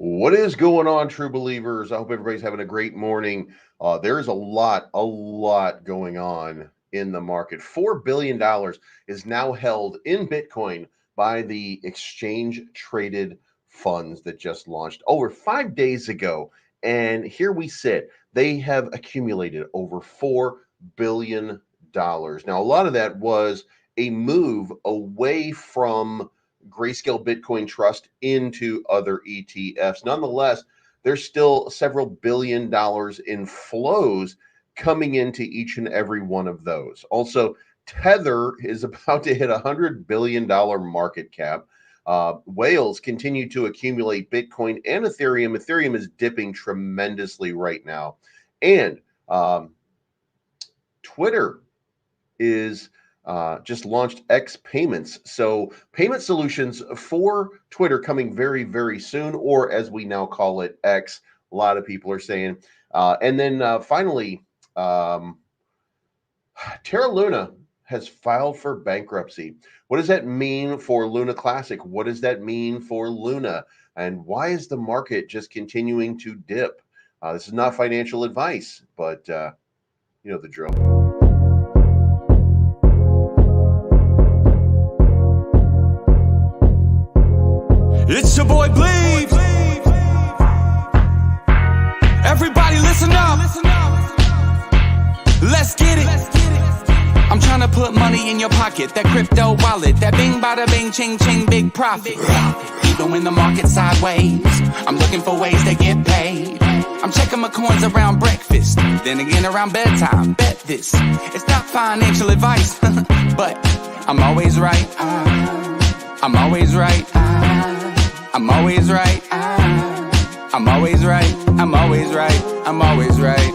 What is going on, true believers? I hope everybody's having a great morning. There's a lot going on in the market. $4 billion is now held in Bitcoin by the exchange traded funds that just launched over 5 days ago. And here we sit. They have accumulated over $4 billion. Now, a lot of that was a move away from Grayscale Bitcoin Trust into other ETFs. Nonetheless, there's still several $billion in flows coming into each and every one of those. Also, Tether is about to hit $100 billion market cap. Whales continue to accumulate Bitcoin and Ethereum. Ethereum is dipping tremendously right now. And Twitter is just launched X payments. So payment solutions for Twitter coming very, very soon, or as we now call it, X. A lot of people are saying. And then finally, Terra Luna has filed for bankruptcy. What does that mean for Luna Classic? What does that mean for Luna? And why is the market just continuing to dip? This is not financial advice, but you know the drill. It's your boy Bleed. Everybody listen up. Let's get it. I'm trying to put money in your pocket. That crypto wallet. That bing bada bing ching ching big profit. Even when the market's sideways, I'm looking for ways to get paid. I'm checking my coins around breakfast, then again around bedtime. Bet this. It's not financial advice, but I'm always right. I'm always right. I'm always right. I'm always right. I'm always right. I'm always right.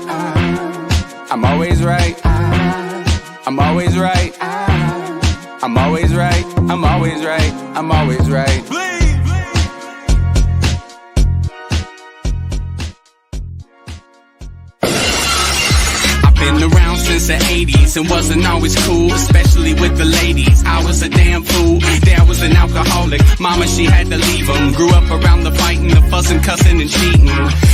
I'm always right. I'm always right. I'm always right. I'm always right. I'm always right. Been around since the 80s and wasn't always cool, especially with the ladies. I was a damn fool. Dad was an alcoholic. Mama, she had to leave him. Grew up around the fighting, the fussing, cussing, and cheating.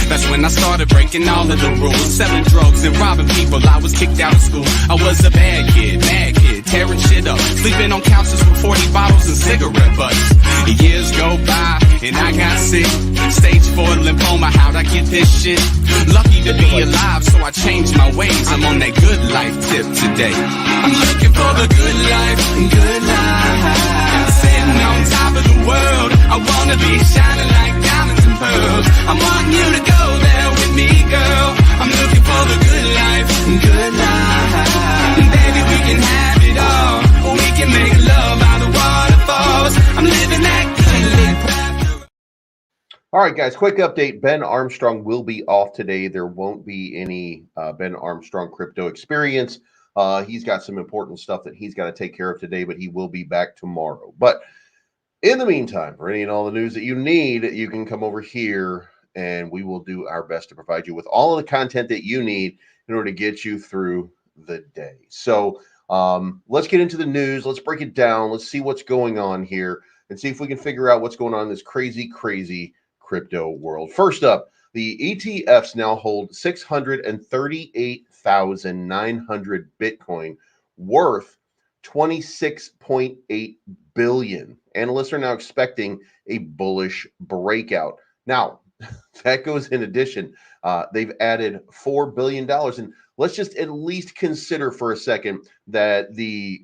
That's when I started breaking all of the rules. Selling drugs and robbing people. I was kicked out of school. I was a bad kid, tearing shit up. Sleeping on couches with 40 bottles and cigarette butts. Years go by and I got sick. Stage 4 lymphoma, how'd I get this shit? Lucky to be alive, so I changed my ways. I'm on that good life tip today. I'm looking for the good life, good life. Sitting on top of the world, I wanna be shining like diamonds and pearls. I want you to go there with me, girl. I'm looking for the good life, good life. And baby, we can have it all. We can make love out of waterfalls. I'm living that good life. All right, guys, quick update. Ben Armstrong will be off today. There won't be any Ben Armstrong crypto experience. He's got some important stuff that he's got to take care of today, but he will be back tomorrow. But in the meantime, for any and all the news that you need, you can come over here and we will do our best to provide you with all of the content that you need in order to get you through the day. So let's get into the news. Let's break it down. Let's see what's going on here and see if we can figure out what's going on in this crazy crypto world. First up, the ETFs now hold 638,900 Bitcoin, worth 26.8 billion. Analysts are now expecting a bullish breakout. Now, that goes in addition. They've added $4 billion. And let's just at least consider for a second that these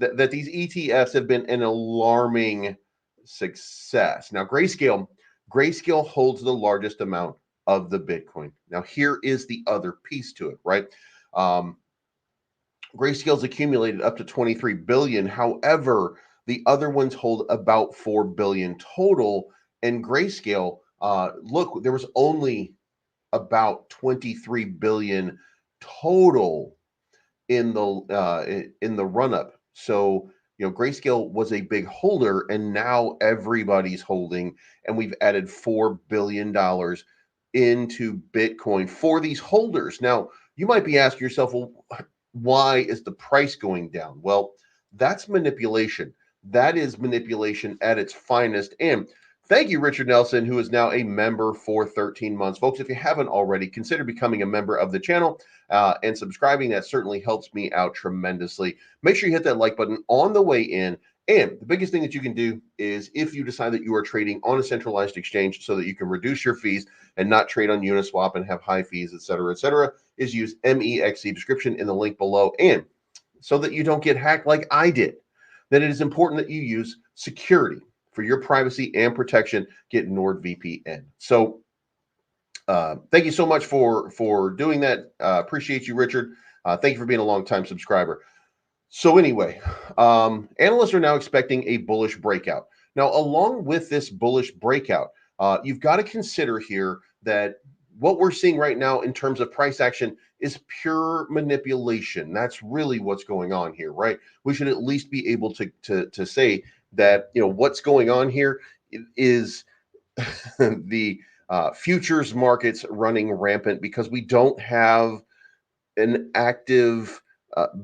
ETFs have been an alarming success. Now, Grayscale holds the largest amount of the Bitcoin. Now, here is the other piece to it, right? Grayscale's accumulated up to 23 billion. However, the other ones hold about 4 billion total. And Grayscale, look, there was only about 23 billion total in the run-up. So, you know, Grayscale was a big holder, and now everybody's holding, and we've added $4 billion into Bitcoin for these holders. Now, you might be asking yourself, well, why is the price going down? Well, that's manipulation. That is manipulation at its finest. And Thank you, Richard Nelson, who is now a member for 13 months. Folks, if you haven't already, consider becoming a member of the channel and subscribing. That certainly helps me out tremendously. Make sure you hit that like button on the way in. And the biggest thing that you can do is if you decide that you are trading on a centralized exchange so that you can reduce your fees and not trade on Uniswap and have high fees, et cetera, is use MEXC, description in the link below. And so that you don't get hacked like I did, then it is important that you use security for your privacy and protection. Get NordVPN. So thank you so much for doing that. Appreciate you, Richard. Thank you for being a long-time subscriber. So anyway, analysts are now expecting a bullish breakout. Now, along with this bullish breakout, you've got to consider here that what we're seeing right now in terms of price action is pure manipulation. That's really what's going on here, right? We should at least be able to say that, you know, what's going on here is the futures markets running rampant because we don't have an active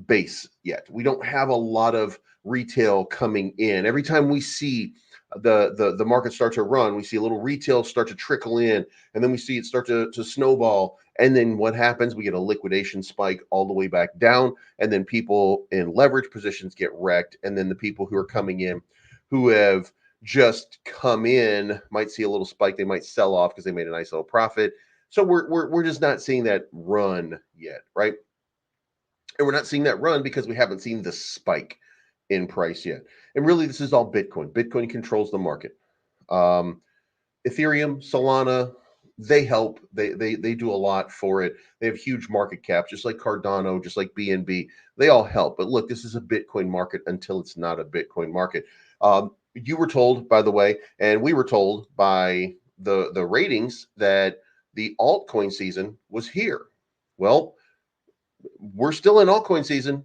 base yet. We don't have a lot of retail coming in. Every time we see the market start to run, we see a little retail start to trickle in, and then we see it start to snowball. And then what happens? We get a liquidation spike all the way back down, and then people in leverage positions get wrecked. And then the people who are coming in, who have just come in, might see a little spike. They might sell off because they made a nice little profit. So we're just not seeing that run yet, right? And we're not seeing that run because we haven't seen the spike in price yet. And really, this is all Bitcoin. Bitcoin controls the market. Ethereum, Solana, they help. They do a lot for it. They have huge market caps, just like Cardano, just like BNB. They all help. But look, this is a Bitcoin market until it's not a Bitcoin market. You were told, by the way, and we were told by the ratings that the altcoin season was here. Well, we're still in altcoin season,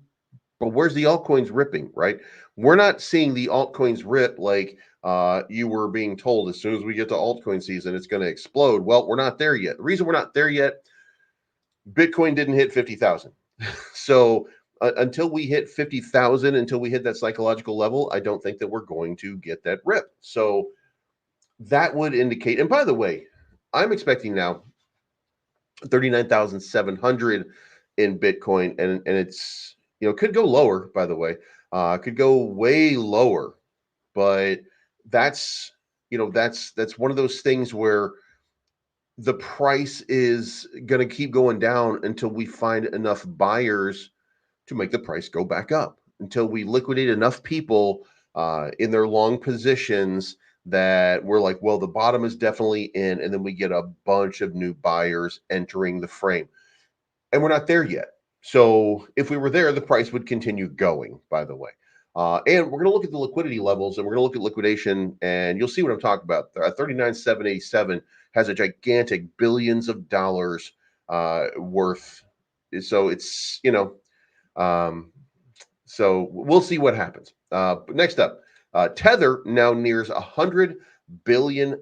but where's the altcoins ripping, right? We're not seeing the altcoins rip like you were being told as soon as we get to altcoin season, it's going to explode. Well, we're not there yet. The reason we're not there yet, Bitcoin didn't hit 50,000. So until we hit 50,000, until we hit that psychological level, I don't think that we're going to get that rip. So that would indicate, and by the way, I'm expecting now 39,700 in Bitcoin, and it's, you know, could go lower, by the way, could go way lower, but that's, you know, that's one of those things where the price is going to keep going down until we find enough buyers to make the price go back up, until we liquidate enough people in their long positions that we're like, well, the bottom is definitely in, and then we get a bunch of new buyers entering the frame. And we're not there yet. So if we were there, the price would continue going, by the way. And we're going to look at the liquidity levels, and we're going to look at liquidation, and you'll see what I'm talking about. 39,787 has a gigantic billions of dollars worth. So it's, you know, so we'll see what happens. But next up, Tether now nears $100 billion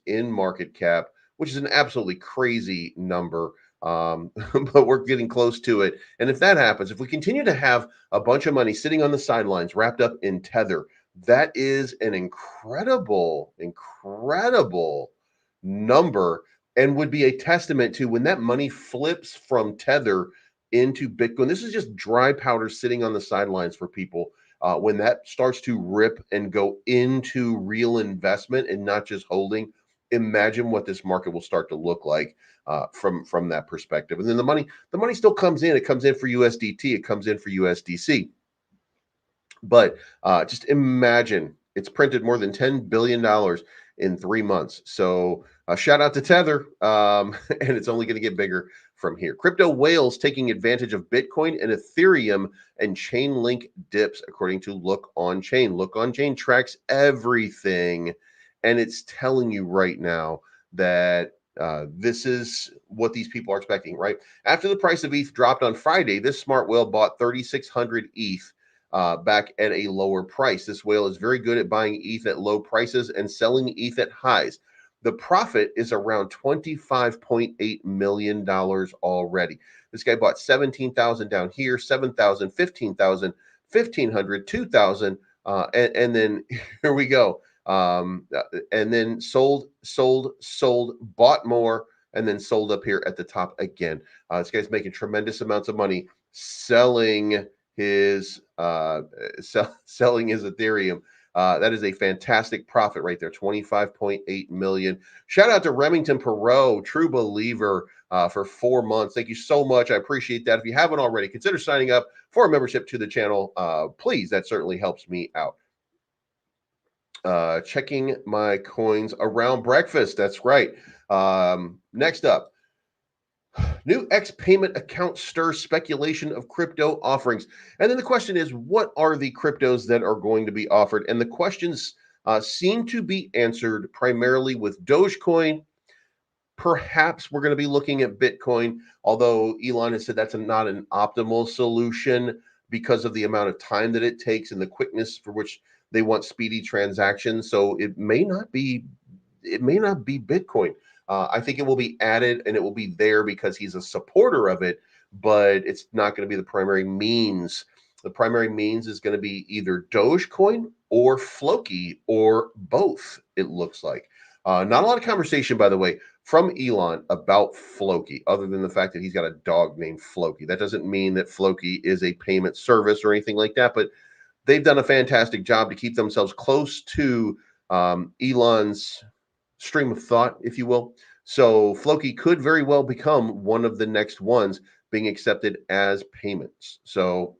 in market cap, which is an absolutely crazy number. But we're getting close to it. And if that happens, if we continue to have a bunch of money sitting on the sidelines wrapped up in Tether, that is an incredible number, and would be a testament to when that money flips from Tether into Bitcoin. This is just dry powder sitting on the sidelines for people. When that starts to rip and go into real investment and not just holding, imagine what this market will start to look like from that perspective. And then the money still comes in. It comes in for USDT. It comes in for USDC. But just imagine, it's printed more than $10 billion in 3 months. So shout out to Tether, and it's only going to get bigger from here. Crypto whales taking advantage of Bitcoin and Ethereum and Chainlink dips, according to Look On Chain. Look On Chain tracks everything, and it's telling you right now that this is what these people are expecting, right? After the price of ETH dropped on Friday, this smart whale bought 3,600 ETH back at a lower price. This whale is very good at buying ETH at low prices and selling ETH at highs. The profit is around $25.8 million already. This guy bought 17,000 down here, 7,000, 15,000, 1,500, 2,000, and then here we go. and then sold, bought more, and then sold up here at the top again. This guy's making tremendous amounts of money selling his selling his Ethereum. That is a fantastic profit right there, 25.8 million. Shout out to Remington Perot, true believer, for 4 months. Thank you so much. I appreciate that. If you haven't already, consider signing up for a membership to the channel. Please, that certainly helps me out. Checking my coins around breakfast. That's right. Next up, new X payment account stirs speculation of crypto offerings. And then the question is, what are the cryptos that are going to be offered? And the questions seem to be answered primarily with Dogecoin. Perhaps we're going to be looking at Bitcoin, although Elon has said that's not an optimal solution because of the amount of time that it takes and the quickness for which they want speedy transactions. So it may not be Bitcoin. I think it will be added and it will be there because he's a supporter of it, but it's not going to be the primary means. The primary means is going to be either Dogecoin or Floki or both, it looks like. Not a lot of conversation, by the way, from Elon about Floki, other than the fact that he's got a dog named Floki. That doesn't mean that Floki is a payment service or anything like that, but they've done a fantastic job to keep themselves close to Elon's stream of thought, if you will. So Floki could very well become one of the next ones being accepted as payments. So,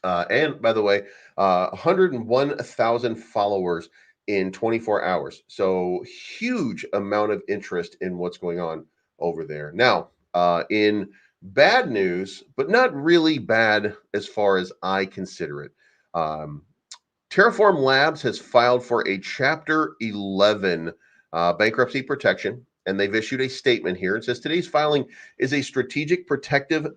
and by the way, 101,000 followers in 24 hours. So huge amount of interest in what's going on over there. Now, in bad news, but not really bad as far as I consider it. Terraform Labs has filed for a Chapter 11 bankruptcy protection, and they've issued a statement here. It says today's filing is a strategic protective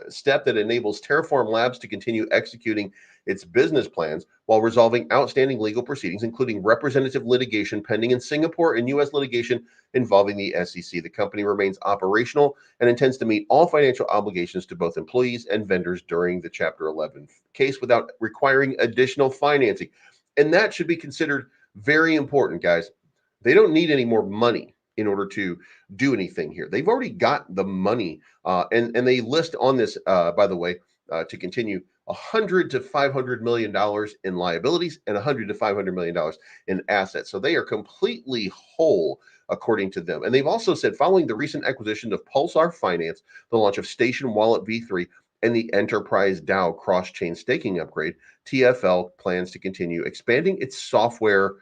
step that enables Terraform Labs to continue executing its business plans while resolving outstanding legal proceedings, including representative litigation pending in Singapore and U.S. litigation involving the SEC. The company remains operational and intends to meet all financial obligations to both employees and vendors during the Chapter 11 case without requiring additional financing. And that should be considered very important, guys. They don't need any more money in order to do anything here. They've already got the money, and they list on this, by the way, to continue, $100 to $500 million in liabilities and $100 to $500 million in assets. So they are completely whole, according to them. And they've also said, following the recent acquisition of Pulsar Finance, the launch of Station Wallet v3, and the Enterprise DAO cross-chain staking upgrade, TFL plans to continue expanding its software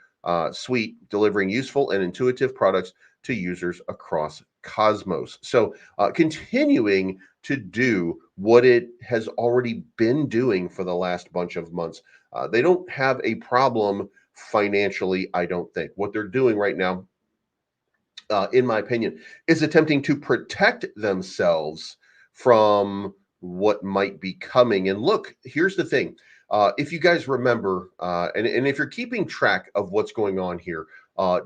suite, delivering useful and intuitive products to users across Cosmos. So continuing to do what it has already been doing for the last bunch of months. They don't have a problem financially, I don't think. What they're doing right now, in my opinion, is attempting to protect themselves from what might be coming. And look, here's the thing. If you guys remember, and if you're keeping track of what's going on here,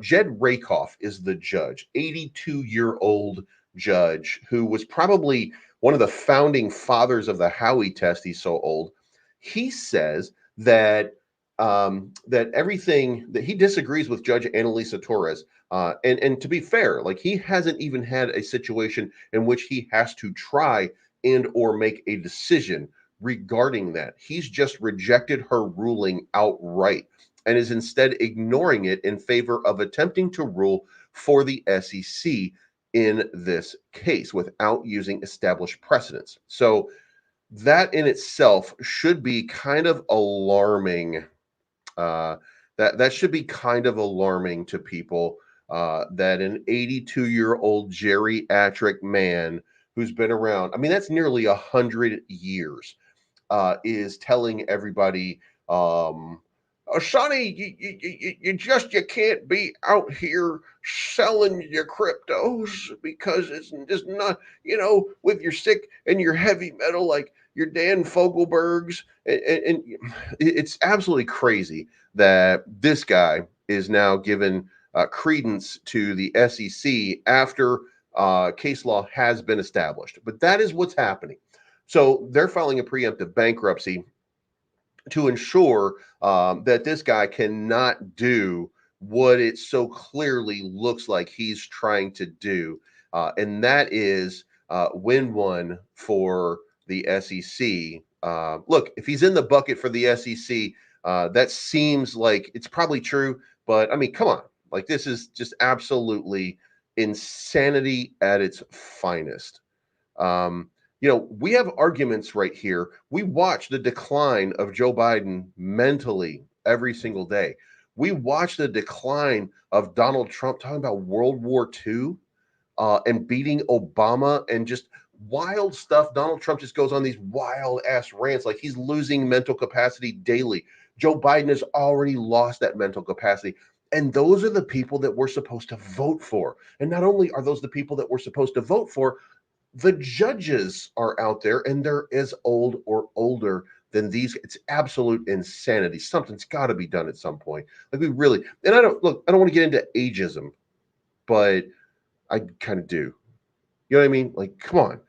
Jed Rakoff is the judge, 82-year-old judge who was probably one of the founding fathers of the Howey test. He's so old. He says that that everything that he disagrees with Judge Annalisa Torres. And to be fair, like, he hasn't even had a situation in which he has to try and or make a decision regarding that. He's just rejected her ruling outright and is instead ignoring it in favor of attempting to rule for the SEC in this case without using established precedents. So that in itself should be kind of alarming. That should be kind of alarming to people, that an 82-year-old geriatric man who's been around, I mean, that's nearly 100 years, is telling everybody, Sonny, you can't be out here selling your cryptos because it's just not, with your sick and your heavy metal, like your Dan Fogelbergs. And it's absolutely crazy that this guy is now given credence to the SEC after case law has been established. But that is what's happening. So they're filing a preemptive bankruptcy. to ensure that this guy cannot do what it so clearly looks like he's trying to do. And that is win one for the SEC. Look, if he's in the bucket for the SEC, that seems like it's probably true. But I mean, come on. Like, this is just absolutely insanity at its finest. We have arguments right here. We watch the decline of Joe Biden mentally every single day. We watch the decline of Donald Trump talking about World War II and beating Obama and just wild stuff. Donald Trump just goes on these wild ass rants like he's losing mental capacity daily. Joe Biden has already lost that mental capacity. And those are the people that we're supposed to vote for. And not only are those the people that we're supposed to vote for, the judges are out there and they're as old or older than these. It's absolute insanity. Something's got to be done at some point. Like, we really, and I don't want to get into ageism, but I kind of do. You know what I mean? Like, come on.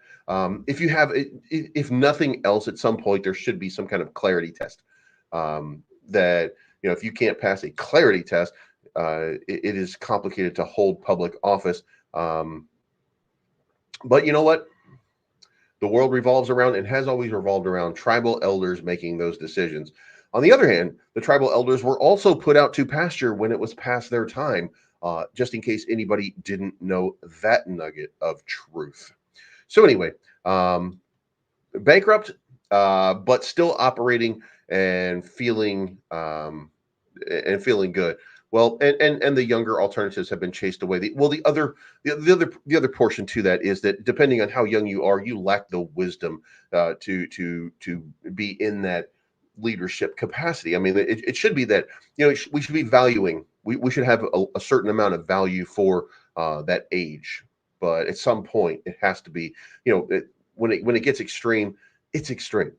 If nothing else, at some point, there should be some kind of clarity test that, if you can't pass a clarity test, it is complicated to hold public office. But you know what? The world revolves around and has always revolved around tribal elders making those decisions. On the other hand, the tribal elders were also put out to pasture when it was past their time, just in case anybody didn't know that nugget of truth. So anyway, bankrupt, but still operating and feeling good. Well, and the younger alternatives have been chased away. The other portion to that is that depending on how young you are, you lack the wisdom to be in that leadership capacity. I mean, it should be that we should be valuing. We should have a certain amount of value for that age, but at some point it has to be. When it gets extreme, it's extreme.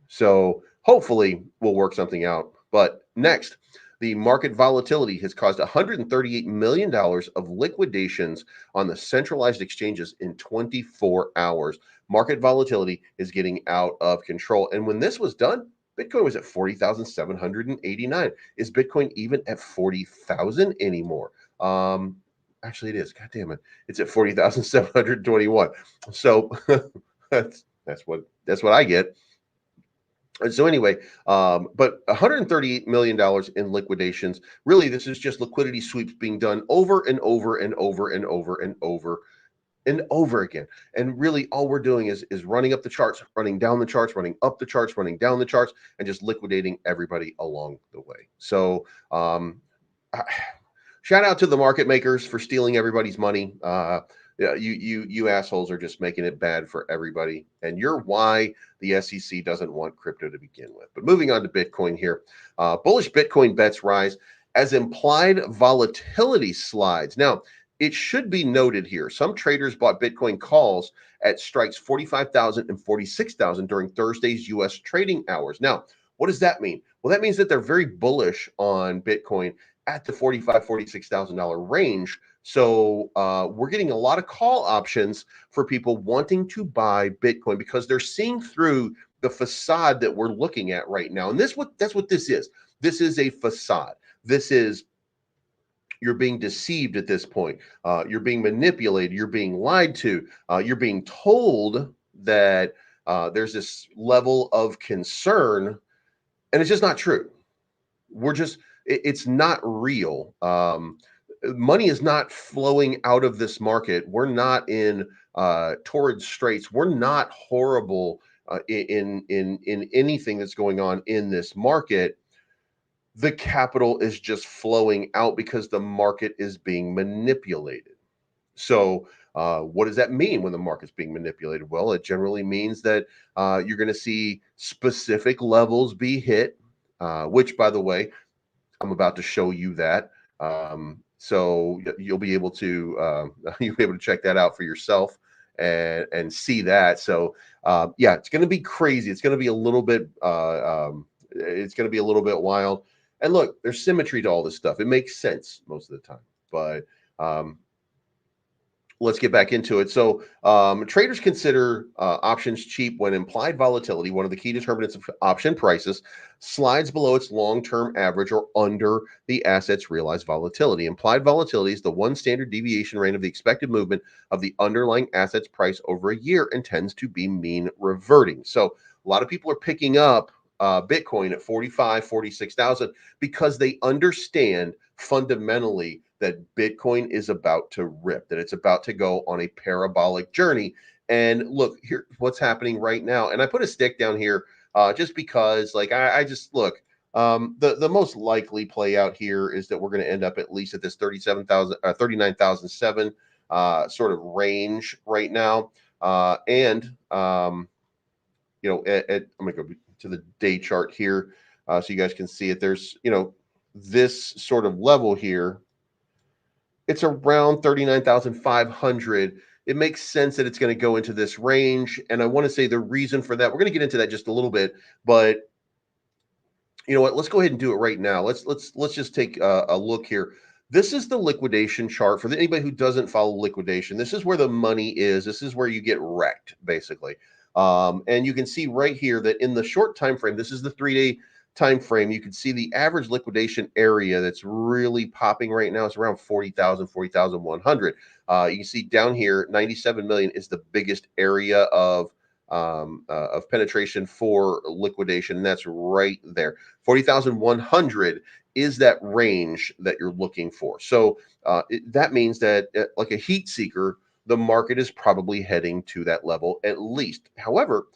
So hopefully we'll work something out. But next, the market volatility has caused $138 million of liquidations on the centralized exchanges in 24 hours. Market volatility is getting out of control. And when this was done, Bitcoin was at 40,789. Is Bitcoin even at 40,000 anymore? Actually, it is. God damn it. It's at 40,721. So that's what I get. So anyway, but $138 million in liquidations. Really, this is just liquidity sweeps being done over and over and over and over and over and over again. And really, all we're doing is running up the charts, running down the charts, running up the charts, running down the charts, and just liquidating everybody along the way. So shout out to the market makers for stealing everybody's money. Yeah, you assholes are just making it bad for everybody, and you're why the SEC doesn't want crypto to begin with. But moving on to Bitcoin here, bullish Bitcoin bets rise as implied volatility slides. Now, it should be noted here, some traders bought Bitcoin calls at strikes 45,000 and 46,000 during Thursday's U.S. trading hours. Now, what does that mean? Well, that means that they're very bullish on Bitcoin at the $45,000, $46,000 range. So we're getting a lot of call options for people wanting to buy Bitcoin because they're seeing through the facade that we're looking at right now. And that's what this is. This is a facade. This is, you're being deceived at this point. You're being manipulated. You're being lied to. You're being told that there's this level of concern, and it's just not true. It's not real. Money is not flowing out of this market. We're not in torrid straits. We're not horrible in anything that's going on in this market. The capital is just flowing out because the market is being manipulated. So what does that mean when the market's being manipulated? Well, it generally means that you're going to see specific levels be hit, which, by the way, I'm about to show you that. So you'll be able to check that out for yourself and see that. So yeah, it's going to be crazy. It's going to be a little bit wild. And look, there's symmetry to all this stuff. It makes sense most of the time. But let's get back into it. So traders consider options cheap when implied volatility, one of the key determinants of option prices, slides below its long-term average or under the asset's realized volatility. Implied volatility is the one standard deviation rate of the expected movement of the underlying asset's price over a year and tends to be mean reverting. So a lot of people are picking up Bitcoin at 45, 46,000 because they understand fundamentally that Bitcoin is about to rip, that it's about to go on a parabolic journey. And look, here, what's happening right now. And I put a stick down here just because, like, I just look. The most likely play out here is that we're going to end up at least at this 39,007 sort of range right now. You know, I'm going to go to the day chart here so you guys can see it. There's, you know, this sort of level here. It's around 39,500. It makes sense that it's going to go into this range. And I want to say the reason for that, we're going to get into that just a little bit, but you know what? Let's go ahead and do it right now. Let's just take a look here. This is the liquidation chart for anybody who doesn't follow liquidation. This is where the money is. This is where you get wrecked, basically. And you can see right here that in the short time frame, this is the 3-day time frame, you can see the average liquidation area that's really popping right now is around 40,000, 40,100. You can see down here, 97 million is the biggest area of penetration for liquidation. And that's right there. 40,100 is that range that you're looking for. So that means that like a heat seeker, the market is probably heading to that level at least. However,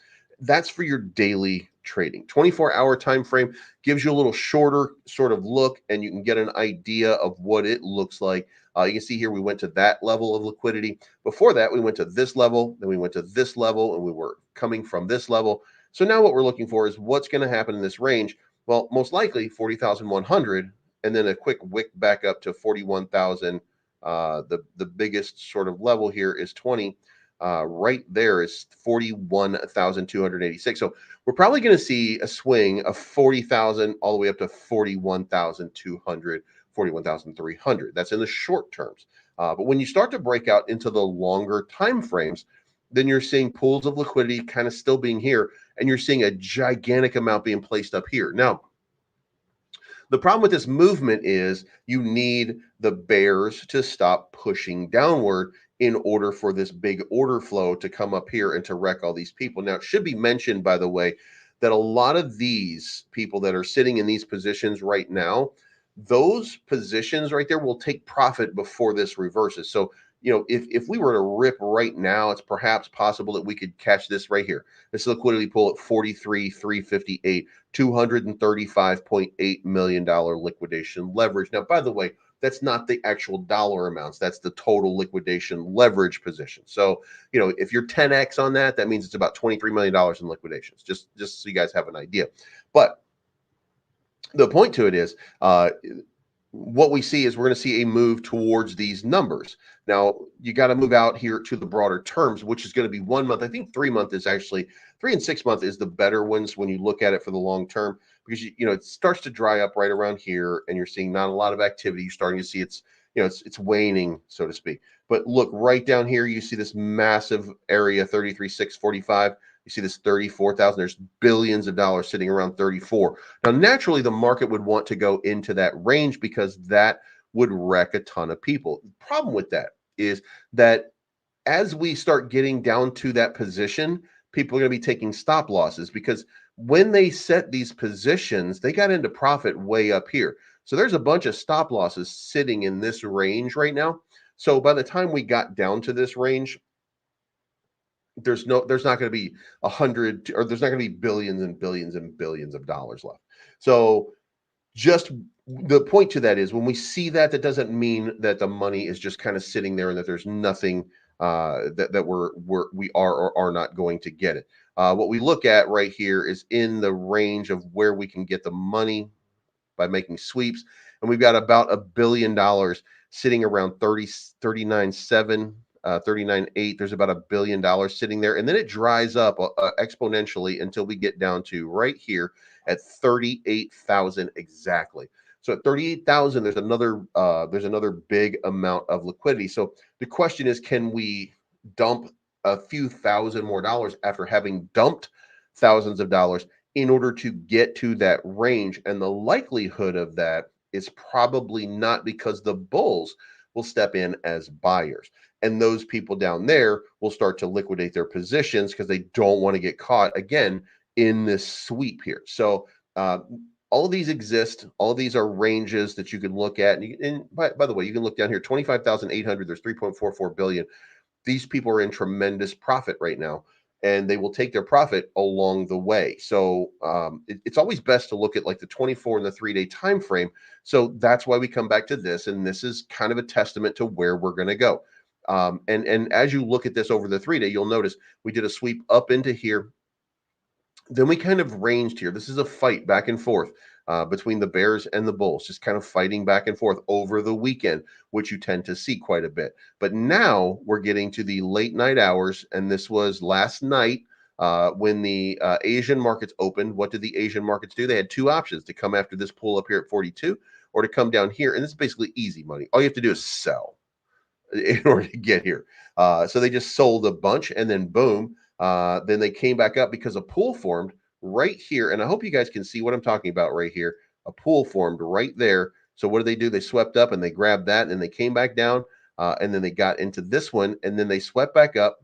that's for your daily trading. 24-hour time frame gives you a little shorter sort of look, and you can get an idea of what it looks like. You can see here we went to that level of liquidity. Before that, we went to this level, then we went to this level, and we were coming from this level. So now what we're looking for is what's going to happen in this range. Well, most likely 40,100, and then a quick wick back up to 41,000. The biggest sort of level here is 20. Right there is 41,286. So we're probably going to see a swing of 40,000 all the way up to 41,200, 41,300. That's in the short terms. But when you start to break out into the longer time frames, then you're seeing pools of liquidity kind of still being here, and you're seeing a gigantic amount being placed up here. Now, the problem with this movement is you need the bears to stop pushing downward in order for this big order flow to come up here and to wreck all these people. Now, it should be mentioned, by the way, that a lot of these people that are sitting in these positions right now, those positions right there will take profit before this reverses. So, you know, if we were to rip right now, it's perhaps possible that we could catch this right here. This liquidity pool at 43,358, $235.8 million liquidation leverage. Now, by the way, that's not the actual dollar amounts. That's the total liquidation leverage position. So, you know, if you're 10x on that, that means it's about $23 million in liquidations, just so you guys have an idea. But the point to it is, what we see is we're going to see a move towards these numbers. Now, you got to move out here to the broader terms, which is going to be 1 month. I think 3 month is actually 3 and 6 month is the better ones when you look at it for the long term, because you know it starts to dry up right around here, and you're seeing not a lot of activity. You're starting to see it's waning, so to speak. But look right down here, you see this massive area, 33,645. You see this 34,000. There's billions of dollars sitting around 34. Now, naturally, the market would want to go into that range because that would wreck a ton of people. The problem with that is that as we start getting down to that position, people are going to be taking stop losses, because when they set these positions, they got into profit way up here. So there's a bunch of stop losses sitting in this range right now. So by the time we got down to this range, there's not going to be 100, or there's not going to be billions and billions and billions of dollars left. So just the point to that is, when we see that, that doesn't mean that the money is just kind of sitting there and that there's nothing that we are or are not going to get it. What we look at right here is in the range of where we can get the money by making sweeps, and we've got about $1 billion sitting around 39.7. 39.8. There's about $1 billion sitting there, and then it dries up exponentially until we get down to right here at 38,000 exactly. So at 38,000, there's another big amount of liquidity. So the question is, can we dump a few thousand more dollars after having dumped thousands of dollars in order to get to that range? And the likelihood of that is probably not, because the bulls will step in as buyers. And those people down there will start to liquidate their positions because they don't want to get caught again in this sweep here. So all of these exist. All of these are ranges that you can look at. And by the way, you can look down here, 25,800, there's 3.44 billion. These people are in tremendous profit right now, and they will take their profit along the way. So it's always best to look at like the 24 and the 3-day time frame. So that's why we come back to this, and this is kind of a testament to where we're going to go. And as you look at this over the 3-day, you'll notice we did a sweep up into here. Then we kind of ranged here. This is a fight back and forth between the bears and the bulls, just kind of fighting back and forth over the weekend, which you tend to see quite a bit. But now we're getting to the late night hours, and this was last night when the Asian markets opened. What did the Asian markets do? They had two options: to come after this pool up here at 42, or to come down here. And this is basically easy money. All you have to do is sell in order to get here. So they just sold a bunch, and then boom, then they came back up because a pool formed right here. And I hope you guys can see what I'm talking about right here. A pool formed right there. So what did? They swept up and they grabbed that, and then they came back down, and then they got into this one, and then they swept back up.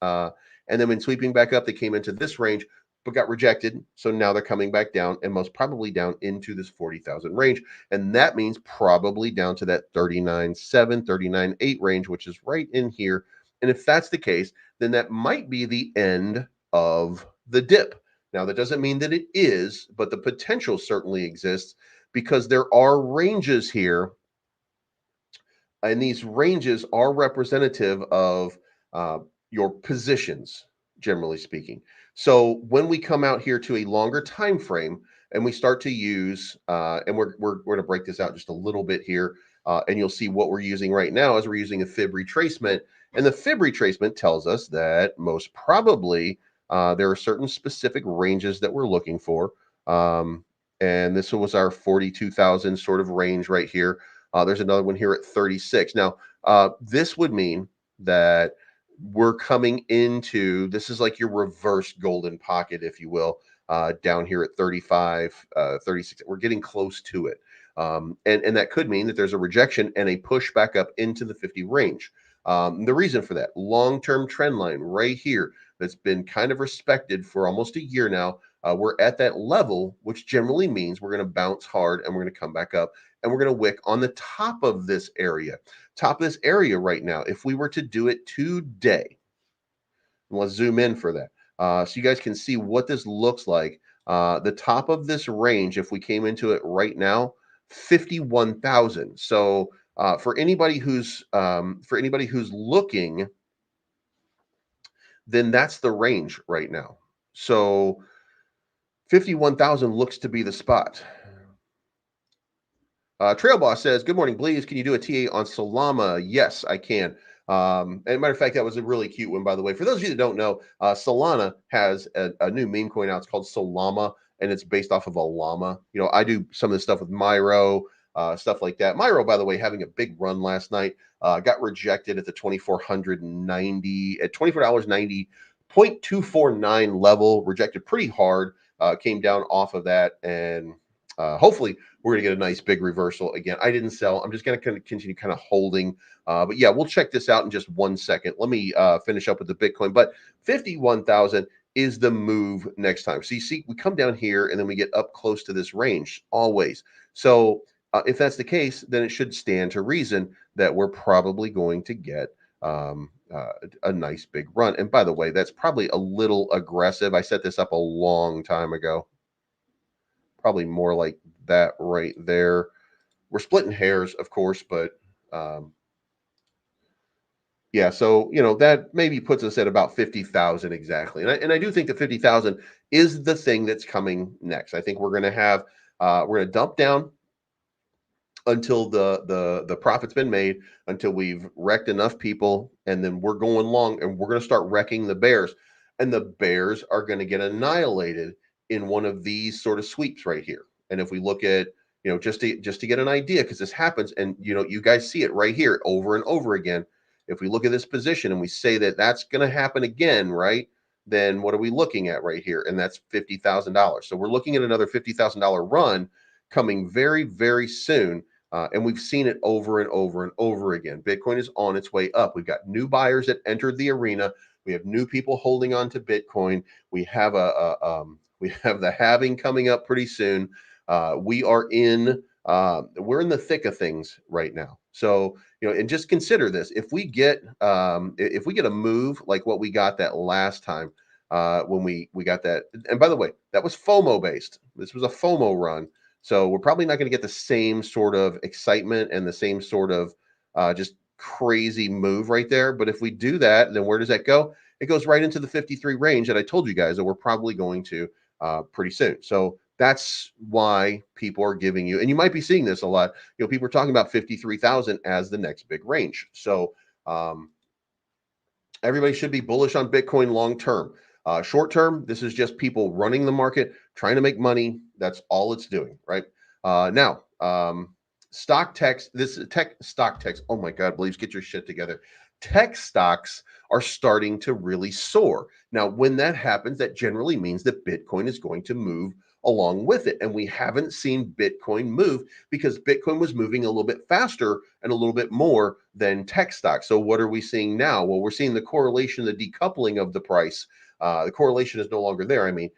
And then when sweeping back up, they came into this range, but got rejected. So now they're coming back down, and most probably down into this 40,000 range. And that means probably down to that 39.7, 39.8 range, which is right in here. And if that's the case, then that might be the end of the dip. Now, that doesn't mean that it is, but the potential certainly exists, because there are ranges here, and these ranges are representative of your positions, generally speaking. So when we come out here to a longer time frame and we start to use, and we're going to break this out just a little bit here, and you'll see what we're using right now as we're using a fib retracement. And the fib retracement tells us that most probably there are certain specific ranges that we're looking for. And this was our 42,000 sort of range right here. There's another one here at 36. Now, this would mean that we're coming into, this is like your reverse golden pocket, if you will, down here at 35, 36. We're getting close to it. And that could mean that there's a rejection and a push back up into the 50 range. The reason for that, long-term trend line right here that's been kind of respected for almost a year now. We're at that level, which generally means we're going to bounce hard and we're going to come back up, and we're going to wick on the top of this area. Top of this area right now, if we were to do it today, let's zoom in for that. So you guys can see what this looks like. The top of this range, if we came into it right now, 51,000. So for anybody who's looking, then that's the range right now. So 51,000 looks to be the spot. Trail Boss says, good morning, Bleez. Can you do a TA on Solana? Yes, I can. And matter of fact, that was a really cute one, by the way. For those of you that don't know, Solana has a new meme coin out. It's called Solama, and it's based off of a llama. You know, I do some of this stuff with Myro, stuff like that. Myro, by the way, having a big run last night, got rejected at the 2,490 at $24.90, 0.249 level, rejected pretty hard. Came down off of that, and hopefully we're going to get a nice big reversal again. I didn't sell. I'm just going to continue kind of holding. But yeah, we'll check this out in just 1 second. Let me finish up with the Bitcoin. But 51,000 is the move next time. So you see, we come down here and then we get up close to this range always. So if that's the case, then it should stand to reason that we're probably going to get a nice big run. And by the way, that's probably a little aggressive. I set this up a long time ago. Probably more like that right there. We're splitting hairs, of course, but yeah, so you know that maybe puts us at about 50,000 exactly. And I do think that 50,000 is the thing that's coming next. I think we're going to have we're going to dump down until the profit's been made, until we've wrecked enough people, and then we're going long and we're going to start wrecking the bears, and the bears are going to get annihilated in one of these sort of sweeps right here. And if we look at, you know, just to get an idea, because this happens, and you know, you guys see it right here over and over again. If we look at this position and we say that that's going to happen again, right? Then what are we looking at right here? And that's $50,000. So we're looking at another $50,000 run coming very, very soon. And we've seen it over and over and over again. Bitcoin is on its way up. We've got new buyers that entered the arena. We have new people holding on to Bitcoin. We have we have the halving coming up pretty soon. We're in the thick of things right now. So, you know, and just consider this: if we get a move like what we got that last time, when we got that, and by the way, that was FOMO based. This was a FOMO run. So we're probably not going to get the same sort of excitement and the same sort of just crazy move right there. But if we do that, then where does that go? It goes right into the 53 range that I told you guys that we're probably going to pretty soon. So that's why people are giving you, and you might be seeing this a lot. You know, people are talking about 53,000 as the next big range. So everybody should be bullish on Bitcoin long term. Short term, this is just people running the market, trying to make money. That's all it's doing, right? Now, stock techs, this is stock techs. Oh my God, please get your shit together. Tech stocks are starting to really soar. Now, when that happens, that generally means that Bitcoin is going to move along with it. And we haven't seen Bitcoin move because Bitcoin was moving a little bit faster and a little bit more than tech stocks. So what are we seeing now? Well, we're seeing the correlation, the decoupling of the price. The correlation is no longer there. I mean,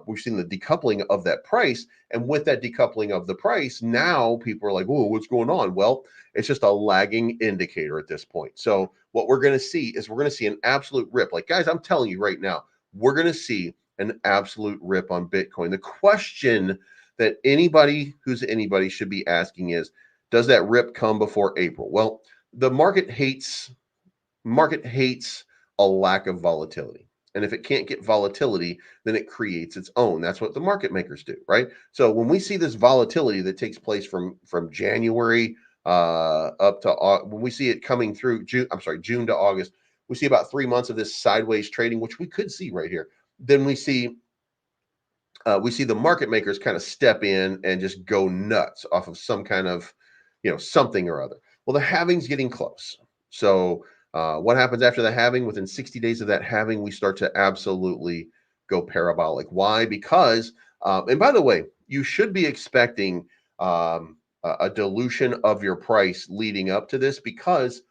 we've seen the decoupling of that price. And with that decoupling of the price, now people are like, whoa, what's going on? Well, it's just a lagging indicator at this point. So what we're going to see is we're going to see an absolute rip. Like, guys, I'm telling you right now, we're going to see an absolute rip on Bitcoin. The question that anybody should be asking is, does that rip come before April? Well, the market hates a lack of volatility. And if it can't get volatility, then it creates its own. That's what the market makers do, right? So when we see this volatility that takes place from January up to when we see it coming through June to August, we see about 3 months of this sideways trading, which we could see right here. Then we see the market makers kind of step in and just go nuts off of some kind of, you know, something or other. Well, the halving's getting close. So what happens after the halving? Within 60 days of that halving, we start to absolutely go parabolic. Why? Because, and by the way, you should be expecting a dilution of your price leading up to this, because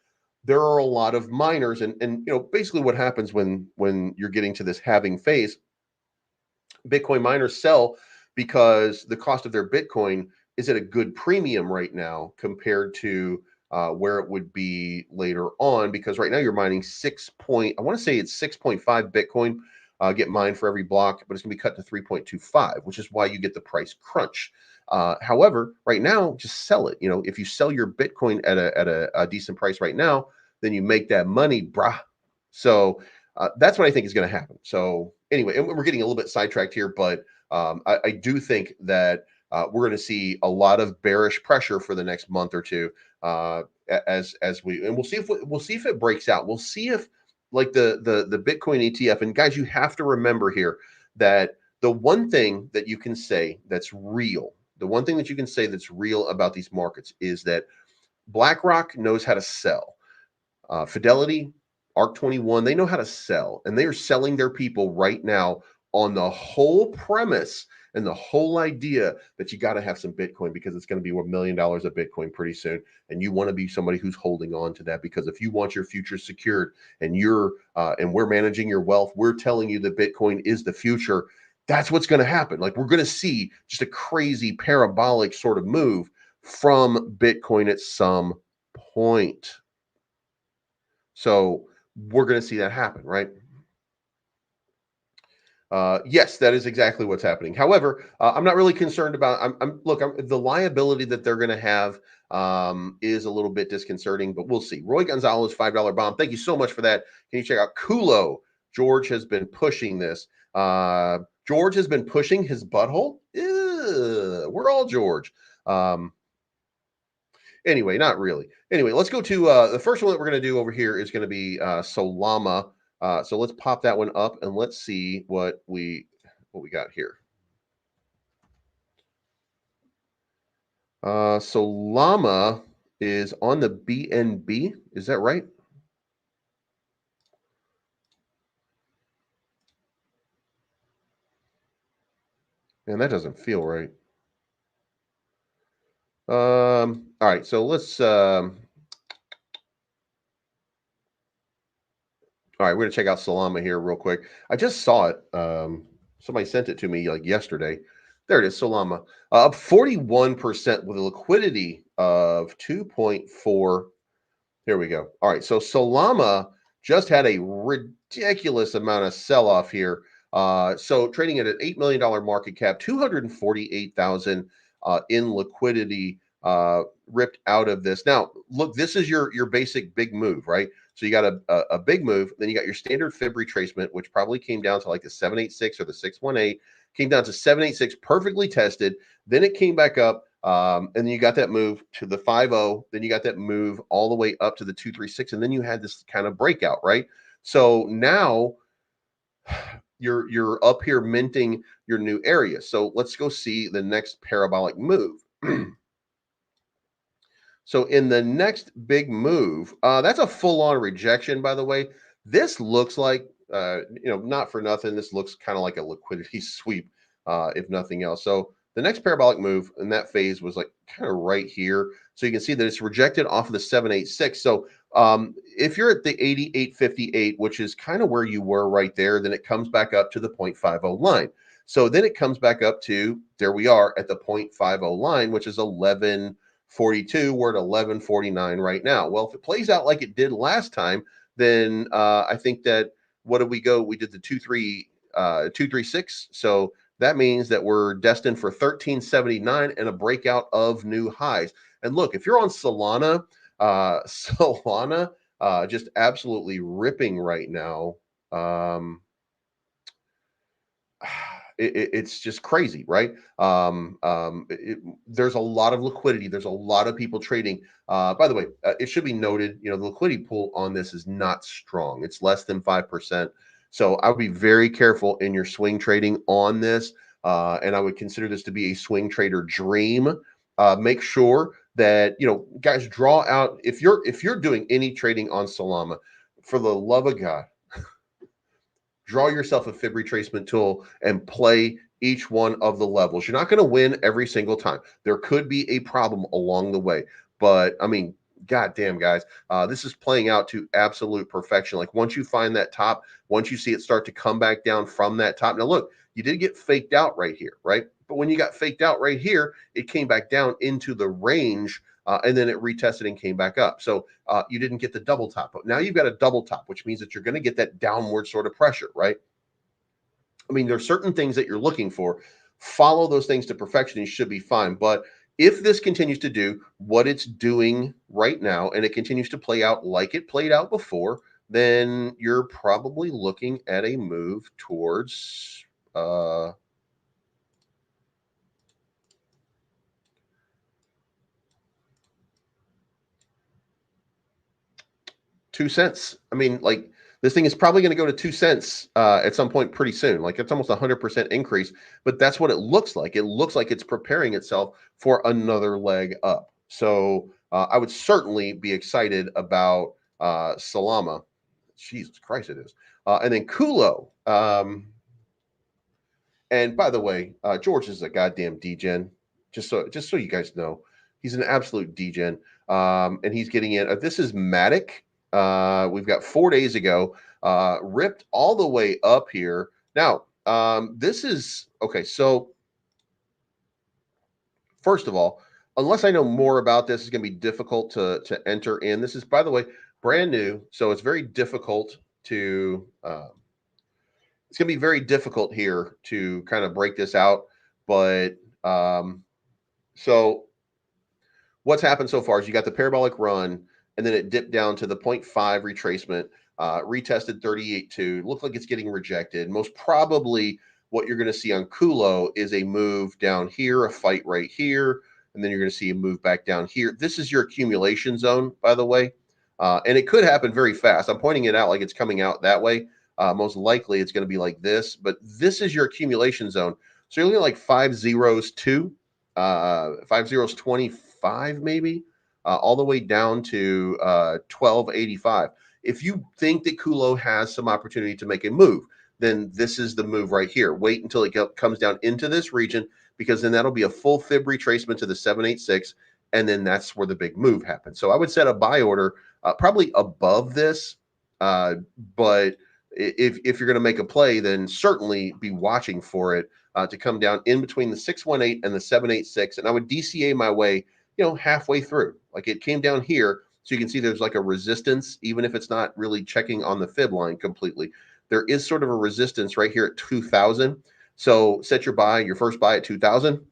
there are a lot of miners, and you know, basically what happens when you're getting to this halving phase, Bitcoin miners sell because the cost of their Bitcoin is at a good premium right now compared to where it would be later on, because right now you're mining I want to say it's 6.5 Bitcoin get mined for every block, but it's gonna be cut to 3.25, which is why you get the price crunch. However, right now, just sell it. You know, if you sell your Bitcoin at a decent price right now, then you make that money, brah. So that's what I think is going to happen. So anyway, and we're getting a little bit sidetracked here, but I do think that we're going to see a lot of bearish pressure for the next month or two, and we'll see if it breaks out. We'll see if, like, the Bitcoin ETF. And guys, you have to remember here that the one thing that you can say that's real, about these markets is that BlackRock knows how to sell. Fidelity, ERC-21, they know how to sell, and they are selling their people right now on the whole premise and the whole idea that you got to have some Bitcoin, because it's going to be $1 million of Bitcoin pretty soon. And you want to be somebody who's holding on to that, because if you want your future secured and we're managing your wealth, we're telling you that Bitcoin is the future. That's what's going to happen. Like, we're going to see just a crazy parabolic sort of move from Bitcoin at some point. So we're going to see that happen, right? Yes, that is exactly what's happening. However, I'm not really concerned about. The liability that they're going to have is a little bit disconcerting, but we'll see. Roy Gonzalez, $5 bomb. Thank you so much for that. Can you check out Kulo? George has been pushing this. George has been pushing his butthole. Ew, we're all George. Anyway, not really. Anyway, let's go to the first one that we're going to do over here is going to be Solana. So let's pop that one up and let's see what we got here. So Llama is on the BNB. Is that right? And that doesn't feel right. All right, so let's all right, we're gonna check out Solana here real quick. I just saw it. Somebody sent it to me like yesterday. There it is, Solana. Up 41% with a liquidity of 2.4. Here we go. All right, so Solana just had a ridiculous amount of sell-off here. So trading at an $8 million market cap, 248,000 in liquidity ripped out of this. Now, look, this is your basic big move, right? So you got a big move, then you got your standard fib retracement, which probably came down to like the 786 or the 618, came down to 786, perfectly tested. Then it came back up, and then you got that move to the 5-0. Then you got that move all the way up to the 236, and then you had this kind of breakout, right? So now you're up here minting your new area. So let's go see the next parabolic move. So in the next big move, that's a full-on rejection, by the way. This looks like, not for nothing, this looks kind of like a liquidity sweep, if nothing else. So the next parabolic move in that phase was like kind of right here. So you can see that it's rejected off of the 786. So if you're at the 88.58, which is kind of where you were right there, then it comes back up to the 0.50 line. So then it comes back up to, there we are at the 0.50 line, which is 11.42. We're at 11.49 right now. Well, if it plays out like it did last time, then I think that, what did we go? We did the 236. So that means that we're destined for 13.79 and a breakout of new highs. And look, if you're on Solana, Solana just absolutely ripping right now. It's just crazy, right? There's a lot of liquidity. There's a lot of people trading. By the way, it should be noted, the liquidity pool on this is not strong. It's less than 5%. So I would be very careful in your swing trading on this. And I would consider this to be a swing trader dream. Make sure that, guys, draw out, if you're doing any trading on Solana, for the love of God, draw yourself a fib retracement tool and play each one of the levels. You're not going to win every single time. There could be a problem along the way, but I mean, goddamn, guys, this is playing out to absolute perfection. Like once you find that top, once you see it start to come back down from that top. Now, look, you did get faked out right here, right? But when you got faked out right here, it came back down into the range. And then it retested and came back up. So you didn't get the double top. But now you've got a double top, which means that you're going to get that downward sort of pressure, right? I mean, there's certain things that you're looking for. Follow those things to perfection, you should be fine. But if this continues to do what it's doing right now, and it continues to play out like it played out before, then you're probably looking at a move towards 2 cents. I mean, like, this thing is probably going to go to 2 cents at some point pretty soon. Like, it's almost 100% increase, but that's what it looks like. It looks like it's preparing itself for another leg up. So I would certainly be excited about Solana. Jesus Christ, it is. And then Kulo. And by the way, George is a goddamn degen. Just so you guys know, he's an absolute degen. And he's getting in. This is Matic. We've got 4 days ago, ripped all the way up here. Now, this is okay. So, first of all, unless I know more about this, it's going to be difficult to enter in. This is, by the way, brand new, so it's very difficult to. It's going to be very difficult here to kind of break this out, but so what's happened so far is you got the parabolic run, and then it dipped down to the 0.5 retracement, retested 38.2. Looked like it's getting rejected. Most probably what you're going to see on Kulo is a move down here, a fight right here, and then you're going to see a move back down here. This is your accumulation zone, by the way, and it could happen very fast. I'm pointing it out like it's coming out that way. Most likely it's going to be like this, but this is your accumulation zone. So you're looking at like 5 zeros 2. 50 is 25 maybe, all the way down to 1285. If you think that Kulo has some opportunity to make a move, then this is the move right here. Wait until it comes down into this region, because then that'll be a full fib retracement to the 786, and then that's where the big move happens. So I would set a buy order probably above this, but if you're going to make a play, then certainly be watching for it to come down in between the 618 and the 786, and I would DCA my way, halfway through. Like it came down here, so you can see there's like a resistance, even if it's not really checking on the fib line completely. There is sort of a resistance right here at 2000. So set your first buy at 2000,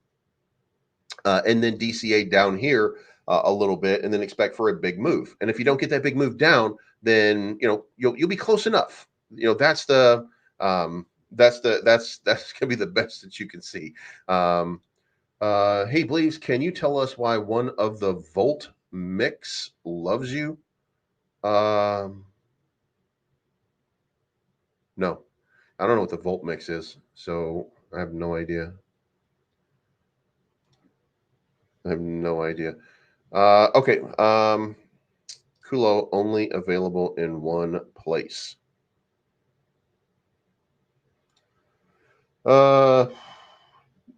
and then DCA down here a little bit, and then expect for a big move. And if you don't get that big move down, then you'll be close enough. That's gonna be the best that you can see. Hey, Bleaves, can you tell us why one of the Volt mix loves you? No, I don't know what the Volt mix is, so I have no idea. Okay. Kulo only available in one place. There's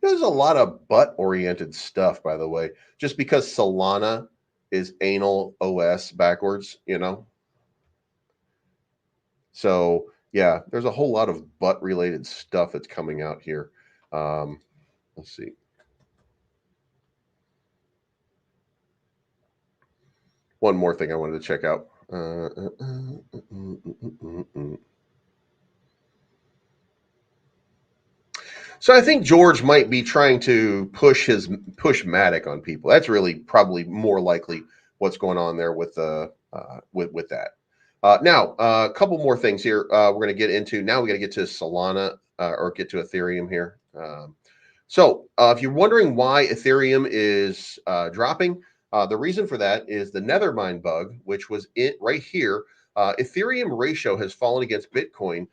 a lot of butt-oriented stuff, by the way, just because Solana is anal OS backwards, So yeah, there's a whole lot of butt-related stuff that's coming out here. Let's see. One more thing I wanted to check out. So I think George might be trying to push Matic on people. That's really probably more likely what's going on there with with that. Now, a couple more things here we're going to get into. Now we got to get to Solana or get to Ethereum here. So if you're wondering why Ethereum is dropping, the reason for that is the Nethermind bug, which was it right here. Ethereum ratio has fallen against Bitcoin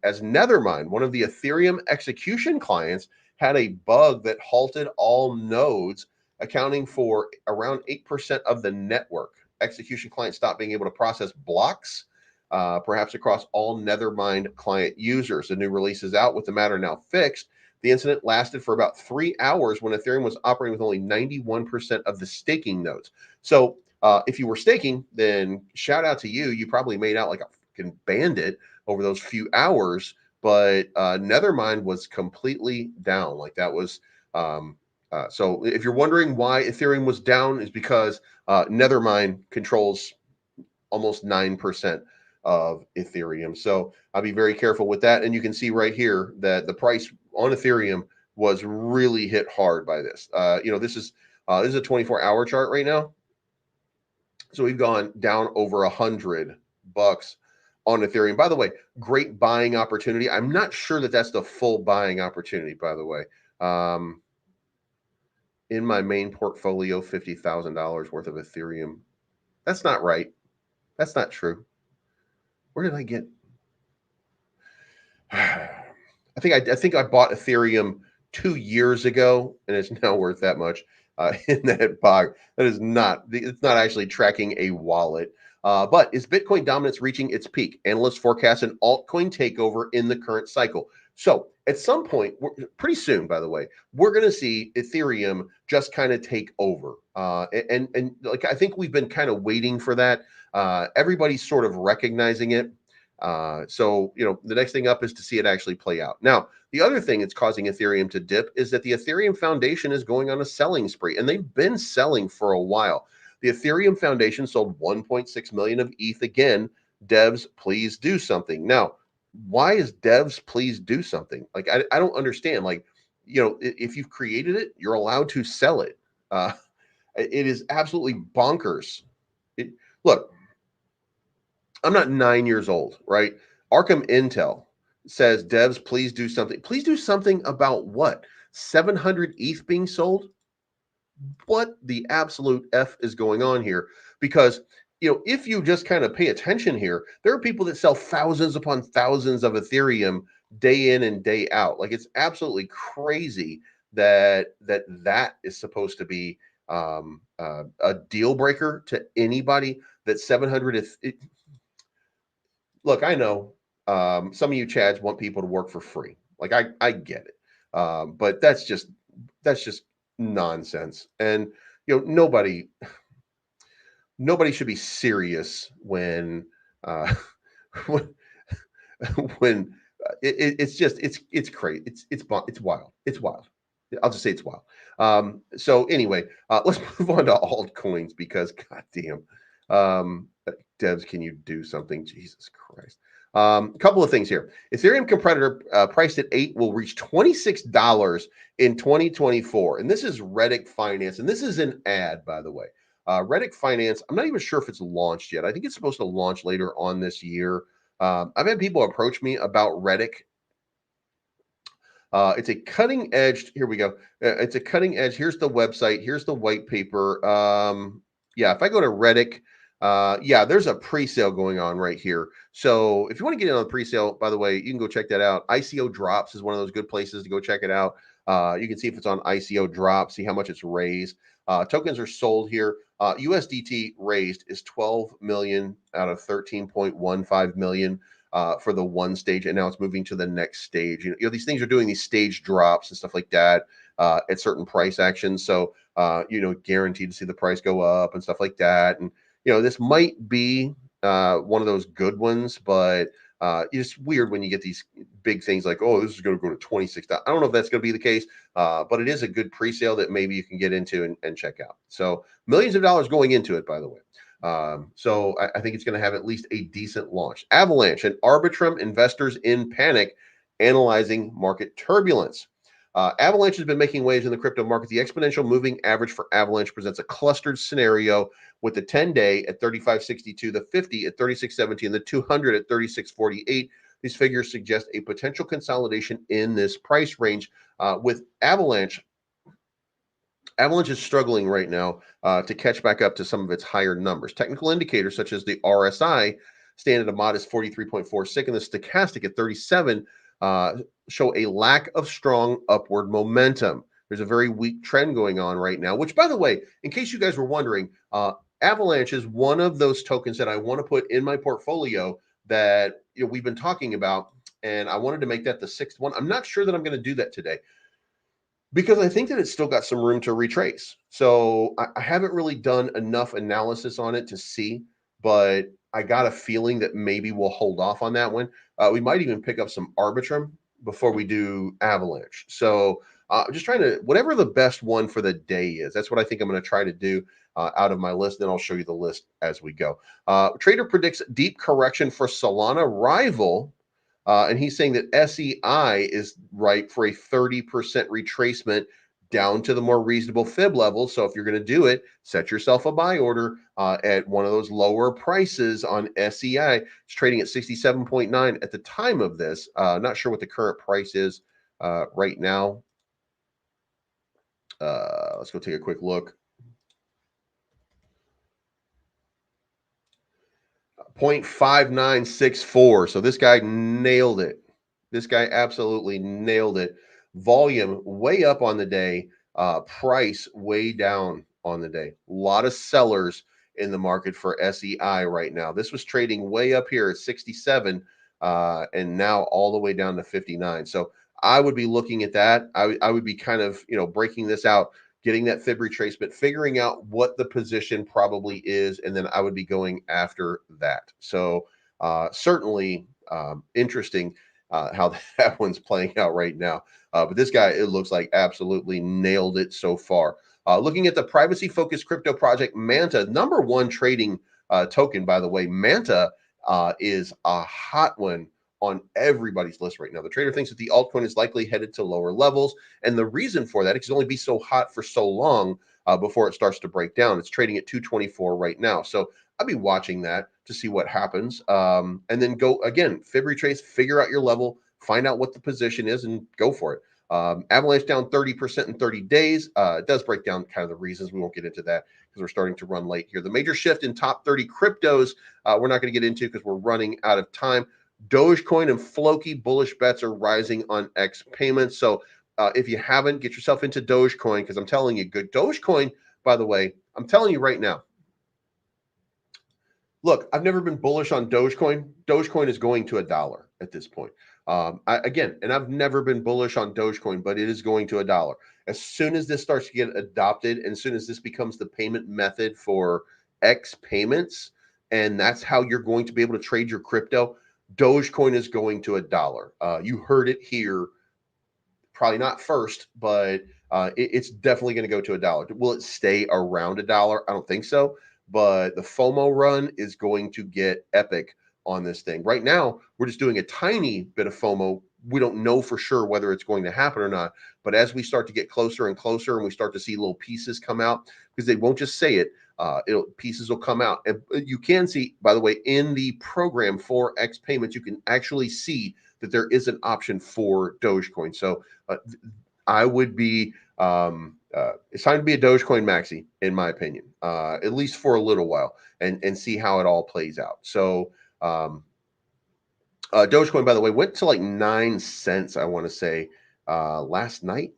as Nethermind, one of the Ethereum execution clients, had a bug that halted all nodes, accounting for around 8% of the network. Execution client stopped being able to process blocks, perhaps across all Nethermind client users. The new release is out with the matter now fixed. The incident lasted for about 3 hours when Ethereum was operating with only 91% of the staking nodes. So if you were staking, then shout out to you. You probably made out like a fucking bandit over those few hours, but Nethermind was completely down. Like that was, so if you're wondering why Ethereum was down, is because Nethermind controls almost 9% of Ethereum. So I'll be very careful with that. And you can see right here that the price on Ethereum was really hit hard by this. This is a 24-hour chart right now. So we've gone down over $100 on Ethereum. By the way, great buying opportunity. I'm not sure that that's the full buying opportunity, by the way. In my main portfolio, $50,000 worth of Ethereum. That's not right. That's not true. Where did I get? I think I bought Ethereum 2 years ago, and it's now worth that much in that bog. It's not actually tracking a wallet. But is Bitcoin dominance reaching its peak? Analysts forecast an altcoin takeover in the current cycle. So at some point, pretty soon, by the way, we're going to see Ethereum just kind of take over. And like I think we've been kind of waiting for that. Everybody's sort of recognizing it. So the next thing up is to see it actually play out. Now, the other thing that's causing Ethereum to dip is that the Ethereum Foundation is going on a selling spree, and they've been selling for a while. The Ethereum Foundation sold 1.6 million of ETH again. Devs, please do something. Now, why is devs, please do something? Like, I don't understand. Like, if you've created it, you're allowed to sell it. It is absolutely bonkers. Look, I'm not 9 years old, right? Arkham Intel says, devs, please do something. Please do something about what? 700 ETH being sold? What the absolute F is going on here? Because, if you just kind of pay attention here, there are people that sell thousands upon thousands of Ethereum day in and day out. Like, it's absolutely crazy that is supposed to be a deal breaker to anybody. That 700, look, I know some of you Chads want people to work for free. Like I get it, but that's just nonsense. And nobody should be serious when when when it's crazy. It's wild. It's wild. I'll just say it's wild. So anyway, let's move on to altcoins because goddamn, devs, can you do something? Jesus Christ. A couple of things here. Ethereum competitor priced at 8 will reach $26 in 2024. And this is Reddick Finance. And this is an ad, by the way. Reddick Finance, I'm not even sure if it's launched yet. I think it's supposed to launch later on this year. I've had people approach me about Reddick. It's a cutting edge. Here we go. It's a cutting edge. Here's the website. Here's the white paper. Yeah, if I go to Reddick, yeah, there's a pre-sale going on right here. So if you want to get in on the pre-sale, by the way, you can go check that out. ICO Drops is one of those good places to go check it out. You can see if it's on ICO Drops, see how much it's raised. Tokens are sold here. USDT raised is 12 million out of 13.15 million. For the one stage, and now it's moving to the next stage. These things are doing these stage drops and stuff like that at certain price actions. So, guaranteed to see the price go up and stuff like that. And, this might be one of those good ones, but it's weird when you get these big things like, oh, this is going to go to 26. I don't know if that's going to be the case, but it is a good pre-sale that maybe you can get into and check out. So millions of dollars going into it, by the way. So I think it's going to have at least a decent launch. Avalanche and Arbitrum investors in panic, analyzing market turbulence. Avalanche has been making waves in the crypto market. The exponential moving average for Avalanche presents a clustered scenario with the 10-day at 35.62, the 50 at 36.17, and the 200 at 36.48. These figures suggest a potential consolidation in this price range with Avalanche. Avalanche is struggling right now to catch back up to some of its higher numbers. Technical indicators such as the RSI stand at a modest 43.46 and the stochastic at 37 show a lack of strong upward momentum. There's a very weak trend going on right now, which, by the way, in case you guys were wondering, Avalanche is one of those tokens that I want to put in my portfolio that we've been talking about, and I wanted to make that the 6th one. I'm not sure that I'm going to do that today, because I think that it's still got some room to retrace. So I haven't really done enough analysis on it to see, but I got a feeling that maybe we'll hold off on that one. We might even pick up some Arbitrum before we do Avalanche. So just trying to, whatever the best one for the day is, that's what I think I'm going to try to do out of my list. Then I'll show you the list as we go. Trader predicts deep correction for Solana rival. And he's saying that SEI is ripe for a 30% retracement down to the more reasonable fib levels. So if you're going to do it, set yourself a buy order at one of those lower prices on SEI. It's trading at 67.9 at the time of this. Not sure what the current price is right now. Let's go take a quick look. 0.5964. So this guy nailed it. This guy absolutely nailed it. Volume way up on the day. Price way down on the day. A lot of sellers in the market for SEI right now. This was trading way up here at 67 and now all the way down to 59. So I would be looking at that. I would be kind of, breaking this out, getting that fib retracement, figuring out what the position probably is, and then I would be going after that. So certainly interesting how that one's playing out right now. But this guy, it looks like absolutely nailed it so far. Looking at the privacy-focused crypto project Manta, #1 trading token, by the way. Manta is a hot one on everybody's list right now. The trader thinks that the altcoin is likely headed to lower levels. And the reason for that, it can only be so hot for so long before it starts to break down. It's trading at 224 right now. So I'll be watching that to see what happens. And then go, again, fib retrace, figure out your level, find out what the position is, and go for it. Avalanche down 30% in 30 days. It does break down kind of the reasons. We won't get into that because we're starting to run late here. The major shift in top 30 cryptos, we're not going to get into because we're running out of time. Dogecoin and Floki bullish bets are rising on X payments. So If you haven't, get yourself into Dogecoin, because I'm telling you, good Dogecoin, by the way, I'm telling you right now. Look, I've never been bullish on Dogecoin. Dogecoin is going to $1 at this point. Again, and I've never been bullish on Dogecoin, but it is going to $1. As soon as this starts to get adopted, and as soon as this becomes the payment method for X payments, and that's how you're going to be able to trade your crypto, Dogecoin is going to $1. You heard it here. Probably not first, but it's definitely going to go to $1. Will it stay around $1? I don't think so. But the FOMO run is going to get epic on this thing. Right now, we're just doing a tiny bit of FOMO. We don't know for sure whether it's going to happen or not. But as we start to get closer and closer, and we start to see little pieces come out, because they won't just say it, pieces will come out. And you can see, by the way, in the program for X payments, you can actually see that there is an option for Dogecoin. So I would be, it's time to be a Dogecoin maxi, in my opinion, at least for a little while, and see how it all plays out. So Dogecoin, by the way, went to like 9 cents, I want to say, last night.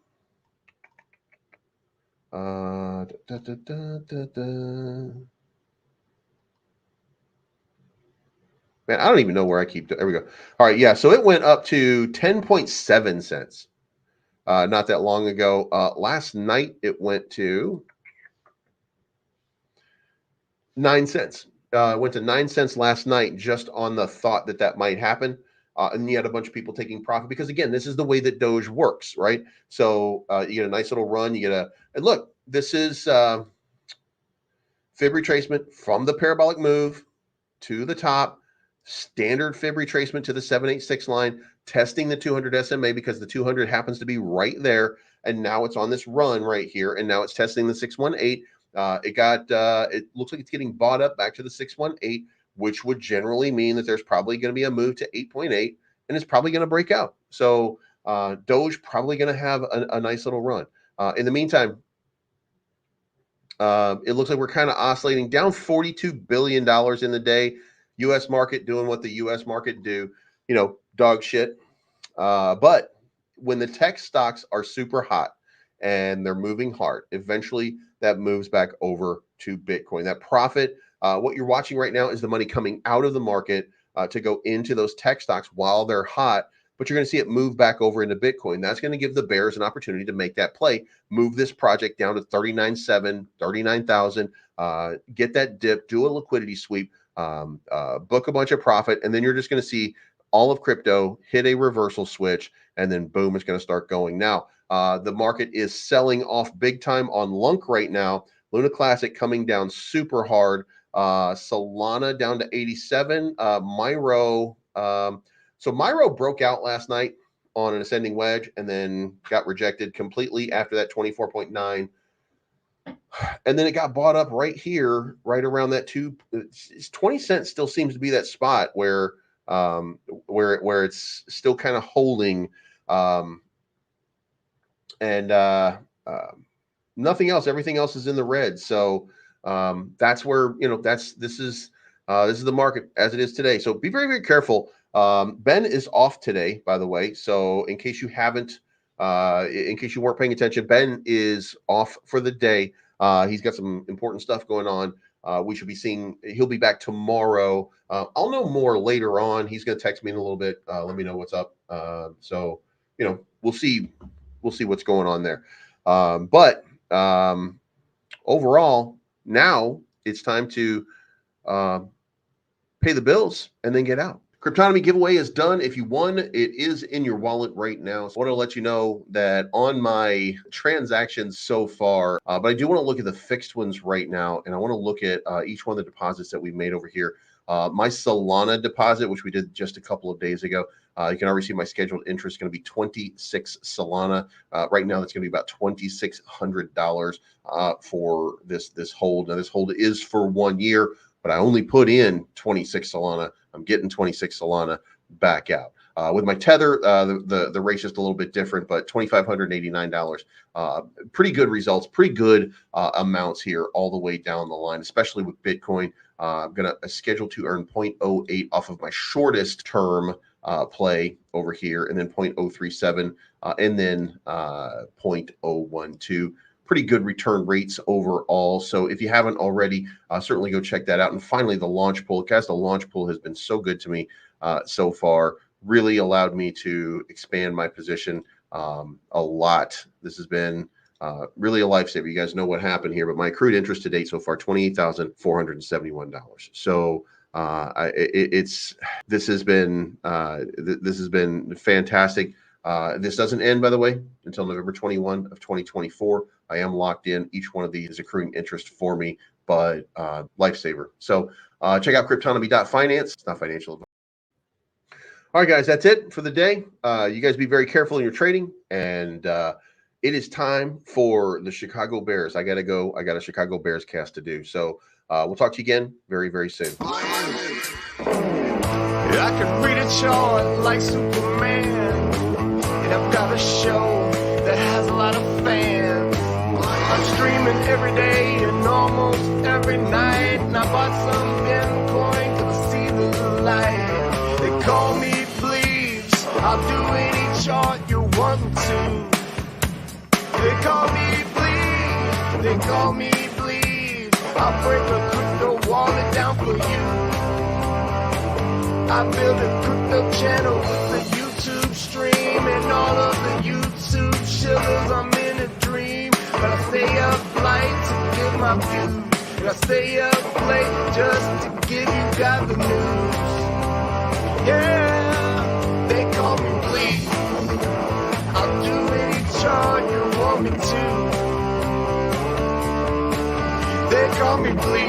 Man, I don't even know where I keep. There we go. All right, yeah. So it went up to 10.7 cents not that long ago. Last night it went to 9 cents. It went to 9 cents last night, just on the thought that that might happen. And you had a bunch of people taking profit, because again, this is the way that Doge works, right? So you get a nice little run. You get and look, this is fib retracement from the parabolic move to the top. Standard fib retracement to the 786 line, testing the 200 SMA, because the 200 happens to be right there, and now it's on this run right here, and now it's testing the 618. It looks like it's getting bought up back to the 618, which would generally mean that there's probably going to be a move to 8.8, and it's probably going to break out. So Doge probably going to have a nice little run. In the meantime, it looks like we're kind of oscillating down $42 billion in the day. U.S. market doing what the U.S. market do, dog shit. But when the tech stocks are super hot and they're moving hard, eventually that moves back over to Bitcoin. That profit, what you're watching right now is the money coming out of the market to go into those tech stocks while they're hot. But you're going to see it move back over into Bitcoin. That's going to give the bears an opportunity to make that play, move this project down to 39.7, 39,000, get that dip, do a liquidity sweep, book a bunch of profit, and then you're just going to see all of crypto hit a reversal switch, and then boom, it's going to start going. Now, the market is selling off big time on Lunc right now. Luna Classic coming down super hard. Solana down to 87. Myro. So Myro broke out last night on an ascending wedge and then got rejected completely after that 24.9. And then it got bought up right here, right around that 20 cents still seems to be that spot where it's still kind of holding. Nothing else. Everything else is in the red. So that's where, this is the market as it is today. So be very, very careful. Ben is off today, by the way. So in case you haven't, in case you weren't paying attention, Ben is off for the day. He's got some important stuff going on. We should be seeing, he'll be back tomorrow. I'll know more later on. He's going to text me in a little bit. Let me know what's up. So, we'll see what's going on there. But overall, now it's time to pay the bills and then get out. Cryptonomy giveaway is done. If you won, it is in your wallet right now. So I want to let you know that on my transactions so far, but I do want to look at the fixed ones right now, and I want to look at each one of the deposits that we've made over here. My Solana deposit, which we did just a couple of days ago, you can already see my scheduled interest is going to be 26 Solana. Right now, that's going to be about $2,600 for this hold. Now, this hold is for 1 year, but I only put in 26 Solana. I'm getting 26 Solana back out. With my Tether, the rate's just a little bit different, but $2,589. Pretty good results, pretty good amounts here all the way down the line, especially with Bitcoin. I'm going to schedule to earn 0.08 off of my shortest term play over here, and then 0.037, and then 0.012. Pretty good return rates overall. So if you haven't already, certainly go check that out. And finally, the launch pool. Guys, the launch pool has been so good to me so far. Really allowed me to expand my position a lot. This has been really a lifesaver. You guys know what happened here, but my accrued interest to date so far, $28,471. So this has been fantastic. This doesn't end, by the way, until November 21 of 2024. I am locked in. Each one of these is accruing interest for me, but lifesaver. So check out cryptonomy.finance. It's not financial advice. All right, guys, that's it for the day. You guys be very careful in your trading, and it is time for the Chicago Bears. I got to go. I got a Chicago Bears cast to do. So we'll talk to you again very, very soon. I could read a chart like Superman, and I've got a show that has a lot of fans. I'm streaming every day and almost every night, and I bought some Bitcoin to see the light. They call me Bleeves, I'll do any chart you want to. They call me Bleeves, they call me Bleeves. I'll break a crypto wallet down for you. I built a crypto channel with a YouTube stream, and all of the YouTube shillers, I'm in a dream. But I stay up late to get my views, and I stay up late just to give you guys the news. Yeah, they call me Bleeves. I'll do any chart you want me to. They call me Bleeves.